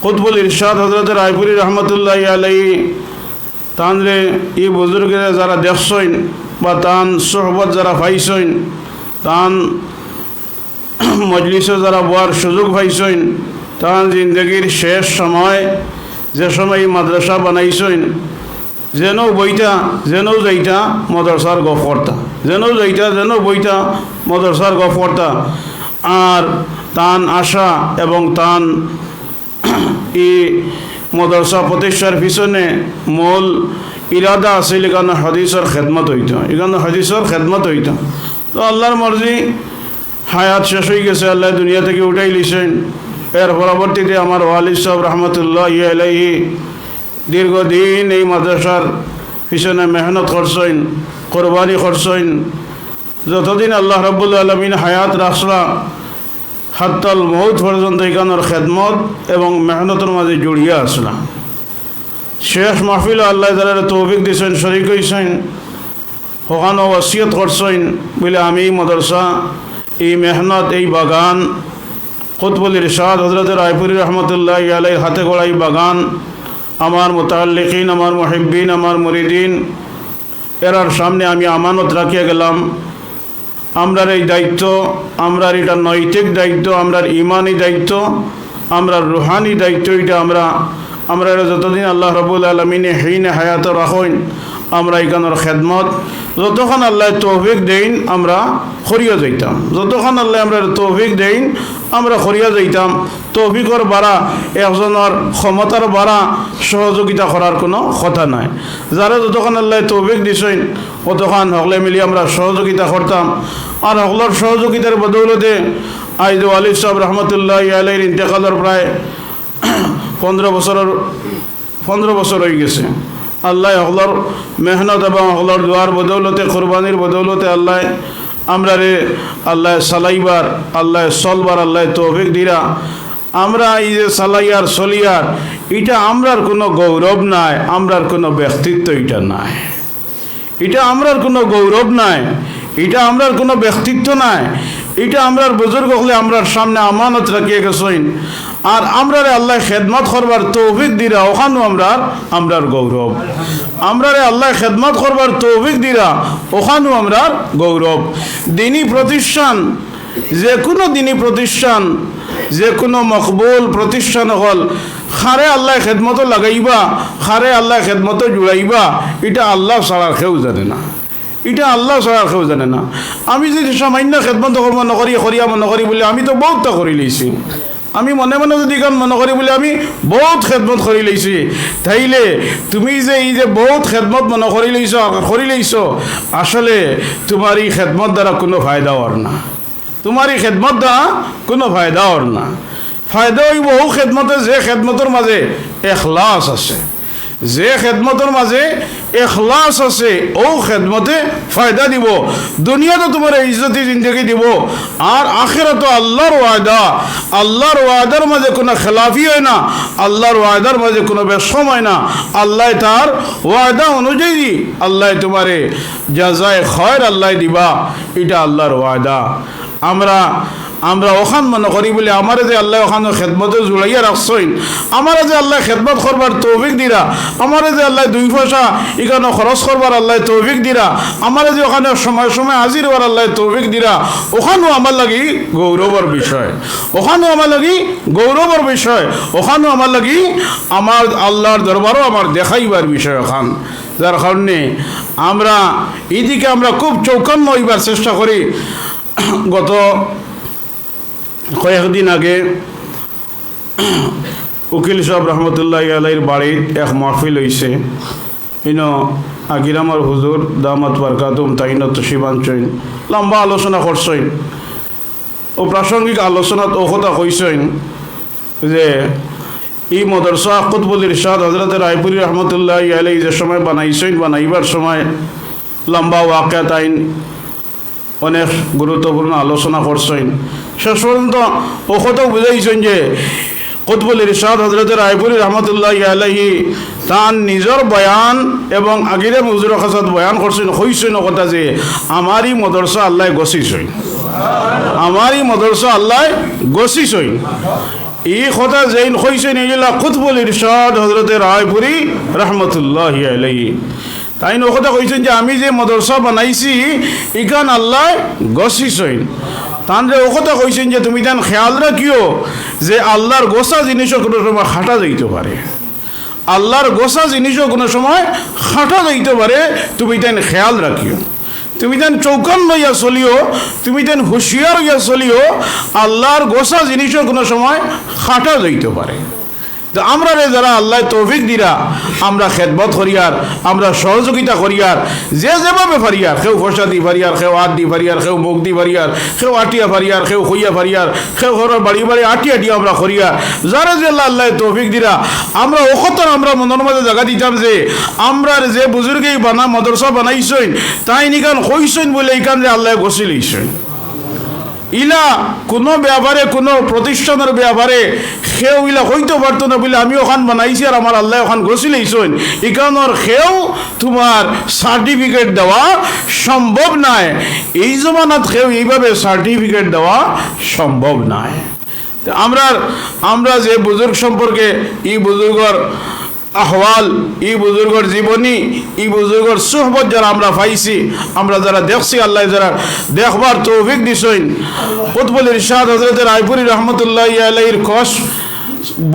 কুতবুল ইরশাদ হযরত রায়পুরি রহমতুল্লাহি আলাইহি তানরে এই বুজুর্গেরা যারা দেখছইন বা তান সোহবত যারা পাইছইন, তান মজলিসে যারা বয়ার সুযোগ পাইছইন, তান জিন্দগির শেষ সময় যে সময় এই মাদ্রাসা বানাইছইন, যেন বইটা যেন যাইটা মদরসার গফ করতা, যেন যাইটা যেন বইটা মদরসার গফ করতা। আর তান আশা এবং তান এই মদরসা প্রতিষ্ঠার পিছনে মূল ইরাদা আছিল এখানে হাদিসের খেদমত হইত, এখানে হাদিসের খেদমত হইত। তো আল্লাহর মর্জি হায়াত শেষ হয়ে গেছে, আল্লাহ দুনিয়া থেকে উঠাই লিছেন। এর পরবর্তীতে আমার ওয়ালিদ সাহেব রহমতুল্লাহি আলাইহি দীর্ঘদিন এই মাদ্রাসার পিছনে মেহনত করছেন, কোরবানি করছেন। যতদিন আল্লাহ রাব্বুল আলামিন হায়াত রাখলা হাত্তাল মৌত পর্যন্ত এখানের খেদমত এবং মেহনতের মাঝে জড়িয়ে আসলাম। শেষ মাহফিল আল্লাহ তাআলা তৌফিক দিয়েছেন, শরীক হয়েছেন, ওখানে ওসিয়ত করছেন বলে আমি মাদ্রাসা এই মেহনত এই বাগান কুতবুল ইরশাদ হযরত রায়পুরি রহমতুল্লাহি আলাইহির হাতে গড়া এই বাগান আমার মুতাআল্লিকিন, আমার মুহিব্বিন, আমার মুরিদিন এরার সামনে আমি আমানত রাখিয়ে গেলাম। আমরার এই দায়িত্ব, আমরার এটা নৈতিক দায়িত্ব, আমরার ইমানি দায়িত্ব, আমরার রুহানি দায়িত্ব, এটা আমরা যতদিন আল্লাহ রাব্বুল আলামিনে হিনে হায়াত রাখেন আমরা এখানের খেদমত যতক্ষণ আল্লাহ তৌফিক দেন আমরা করিয়া যাইতাম, যতক্ষণ আল্লাহ আমরা তৌফিক দেন আমরা করিয়া যাইতাম। তৌফিকর বাড়া একজনের ক্ষমতার বাড়া সহযোগিতা করার কোনো কথা নাই। যারা যতক্ষণ আল্লাহ তৌফিক দিছেন ততক্ষণ হকলে মিলি আমরা সহযোগিতা করতাম। আর হকলের সহযোগিতার বদৌলতে আজ ওয়ালিদ সাহেব রহমতুল্লাহি আলাইহির ইন্তেকালের প্রায় 15 বছর হয়ে গেছে। আল্লাহ হকলের মেহনত এবং হকলের দোয়ার বদৌলতে, কোরবানির বদৌলতে আল্লাহ আমরা আল্লাহ সালাইবার, আল্লাহ চলবার আল্লাহ তৌফিক দিরা। আমরা এই যে সালাইয়ার চলিয়ার এটা আমরার কোনো গৌরব নাই, আমরার কোনো ব্যক্তিত্ব এটা নাই, এটা আমরার কোনো গৌরব নাই, এটা আমরার কোনো ব্যক্তিত্ব নাই, এটা আমরার বুজুর্গ হলে আমরার সামনে আমানত রাখিয়ে গেছেন। আর আমরারে আল্লাহ খেদমত করবার তৌফিক দিরা ওখানেও আমরার গৌরব, আমরারে আল্লাহ খেদমত করবার তৌফিক দিরা ওখানেও আমরার গৌরব। দিনী প্রতিষ্ঠান, যে কোনো দিনী প্রতিষ্ঠান, যে কোনো মকবুল প্রতিষ্ঠান হল খারে আল্লাহ খেদমত লাগাইবা, খারে আল্লাহ খেদমত জুড়াইবা, এটা আল্লাহ ছাড়া কেউ জানে না, এটা আল্লাহ ছাড়া কেউ জানে না। আমি যদি সামান্য খেদমত কর্ম নকরি করিয়া মনে করি বলে আমি তো বহুতটা করে লইছি, আমি মনে মনে যদি কারণ মনে করি বলে আমি বহুত খেদমত করে লইছি, তাইলে তুমি যে এই যে বহুত খেদমত মনে করে লইছ আসলে তোমার এই খেদমত দ্বারা কোনো ফায়দা হর না, তোমার এই খেদমত দ্বারা কোনো ফায়দা হর না। ফায়দা হইব ও খেদমতে যে খেদমতের মাঝে এখলাস আছে, যে খেদমতের মাঝে এখলাস আছে ও খেদমতে ফায়দা দিব। দুনিয়াতে তোমার ইজ্জতি জিন্দগি দিব, আর আখিরাত আল্লাহর ওয়াদা, আল্লাহর ওয়াদার মাঝে কোনো খেলাফি হয় না, আল্লাহর ওয়াদার মাঝে কোনো বেশম হয় না। আল্লাহ তার ওয়াদা অনুযায়ী আল্লাহ তোমারে জাযায়ে খয়র আল্লাহ দিবা, এটা আল্লাহর ওয়াদা। আমরা ওখান মনে করি বলে আমার যে আল্লাহ ওখানে খেদমতে জুড়াইয়া রাখছেন, আমার যে আল্লাহ খেদমত করবার তৌফিক দিরা, আমার যে আল্লাহ 2 পয়সা এখানে খরচ করবার আল্লাহ তৌফিক দিরা, আমার যে ওখানে সময় সময় হাজির হওয়ার আল্লাহ তৌফিক দিরা, ওখানেও আমার লাগি গৌরবের বিষয়, ওখানেও আমার লাগি গৌরবের বিষয়, ওখানেও আমার লাগি আমার আল্লাহর দরবারও আমার দেখাইবার বিষয় ওখান। যার কারণে আমরা এইদিকে আমরা খুব চৌকান্ন হইবার চেষ্টা করি। গত কয়েকদিন আগে উকিল সাহেব রহমতুল্লাহি আলাইহির বাড়ির এক মাহফিল হয়েছে, আগিরামার হুজুর দামাত বারকাতুম তাইনত তশরিফ লম্বা আলোচনা করছেন। ও প্রাসঙ্গিক আলোচনাত ও কথা কইছেন যে এই মাদ্রাসা কুতবুল ইরশাদ হযরত রায়পুরি রহমতুল্লাহি আলাইহি যে সময় বানাইছেন, বানাইবার সময় লম্বা ওয়াকিয়াত আইন অনেক গুরুত্বপূর্ণ আলোচনা করছেন। শেষ পর্যন্ত ও কথাও বুঝাইছেন যে কুতবুল ইরশাদ হযরত রায়পুরি রহমতুল্লাহি আলাইহি তার নিজের বয়ান এবং আগিরে হুজুরের কাছে বয়ান করছেন, কইছেন কথা যে আমারই মাদ্রাসা আল্লাহ গছিছেন, আমারই মাদ্রাসা আল্লাহ গছিছেন। এই কথা যেইন কইছেন এইগুলা কুতুবুল ইরশাদ হযরতে রায়পুরি রহমতুল্লাহি আলাইহি। তাই ও কথা কইছেন যে আমি যে মাদ্রাসা বানাইছি ইখান আল্লাহ গছিছইন। তানরে ও কথা কইছেন যে তুমি তান খেয়াল রাখিও যে আল্লাহর গোসা জিনিসও কোনো সময় খাটা যাইতে পারে, আল্লাহর গোসা জিনিসও কোনো সময় খাটা যাইতে পারে, তুমি তাই খেয়াল রাখিও। তুমি তেন চৌকান লইয়া চলিও, তুমি তেন হুঁশিয়ার হইয়া চলিও, আল্লাহর গোসা জিনিসও কোনো সময় খাটা যাইতে পারে। তো আমরা রে যারা আল্লাহ তৌফিক দিরা আমরা খেদমত করিয়ার, আমরা সহযোগিতা করিয়ার, যে যেভাবে ফারিয়ার, কেউ ফসা দি ফারিয়ার, কেউ হাত দি ফারিয়ার, কেউ মুখ দি ফারিয়ার, কেউ আটিয়া ফারিয়ার, কেউ খুইয়া ফারিয়ার, কেউ ঘরের বাড়ি বাড়ি আটিয়া দিয়ে আমরা করিয়ার, যারা যে আল্লাহ তৌফিক দিরা আমরা ওখতর আমরা মনের মাঝে জায়গা দিতাম যে আমরা যে বুজুর্গেই মাদ্রাসা বানাইছেন তাই নিকান কইছেন বলে এইখান যে আল্লাহ গছি লইছেন। ইলা কোনো ব্যাপারে কোনো প্রতিষ্ঠানের ব্যাপারে সেও ইলা হইতে পারতো না বলে আমি ওখান বানাইছি আর আমার আল্লাহ ওখান গছিলেইছেন, এখানোর সেও তোমার সার্টিফিকেট দেওয়া সম্ভব নয়। এই জমানাত সেও এইভাবে সার্টিফিকেট দেওয়া সম্ভব নয়। আমরা যে বুজুর্গ সম্পর্কে এই বুজুর্গর আহওয়াল, এই বুজুর্গর জীবনী, এই বুজুর্গর সুহবত যারা আমরা পাইছি, আমরা যারা দেখছি, আল্লাহ যারা দেখবার তৌফিক দিছেন, কুতুবুল ইরশাদ হযরত রায়পুরি রহমতুল্লাহি আলাইহির কস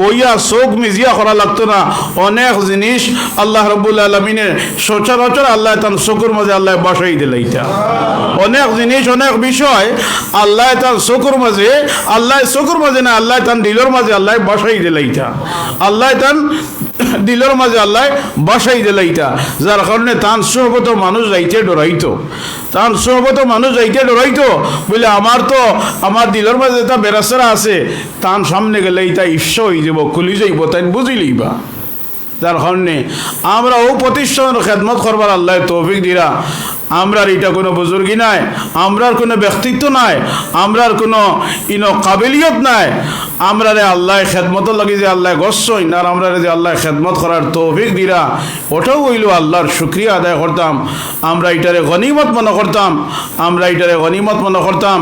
বইয়া চোখ মিজিয়া করা লাগতো না। অনেক জিনিস আল্লাহ রব্বুল আলমিনের সচরাচর আল্লাহ তার চকুর মাঝে আল্লাহ বসাই দিলে। এটা অনেক জিনিস অনেক বিষয় আল্লাহ তার চকুর মাঝে, আল্লাহ চকুর মাঝে না, আল্লাহ তার দিলর মাঝে আল্লাহ বসাই দিলে। এটা আল্লাহ তার দিলর মাঝে আল্লাহ বসাই দিলে। এটা যার কারণে তান সোহবত মানুষ যাইতে ডরাইতো, তার সোহবত মানুষ যাইতে ডরাইতো বলে আমার দিলর মাঝে এটা বেরাসরা আছে, তার সামনে গেলে এটা ঈশ্বর হয়ে যাব, খুলি যাইব, তাই বুঝিলেই বা। যার কারণে আমরা ও প্রতিষ্ঠানের খেদমত করবার আল্লাহ তৌফিক দিরা। আমরার এটা কোনো বুজুর্গি নাই, আমরার কোনো ব্যক্তিত্ব নাই, আমরার কোনো কাবিলিয়ত নাই। আমরা রে আল্লাহ খেদমত লাগি যে আল্লাহ গচ্ছই আর আমরা যে আল্লাহ খেদমত করার তৌফিক দিরা, ওটাও হইল আল্লাহর শুক্রিয়া আদায় করতাম। আমরা এটারে গনিমত মনে করতাম, আমরা এটারে গনিমত মনে করতাম।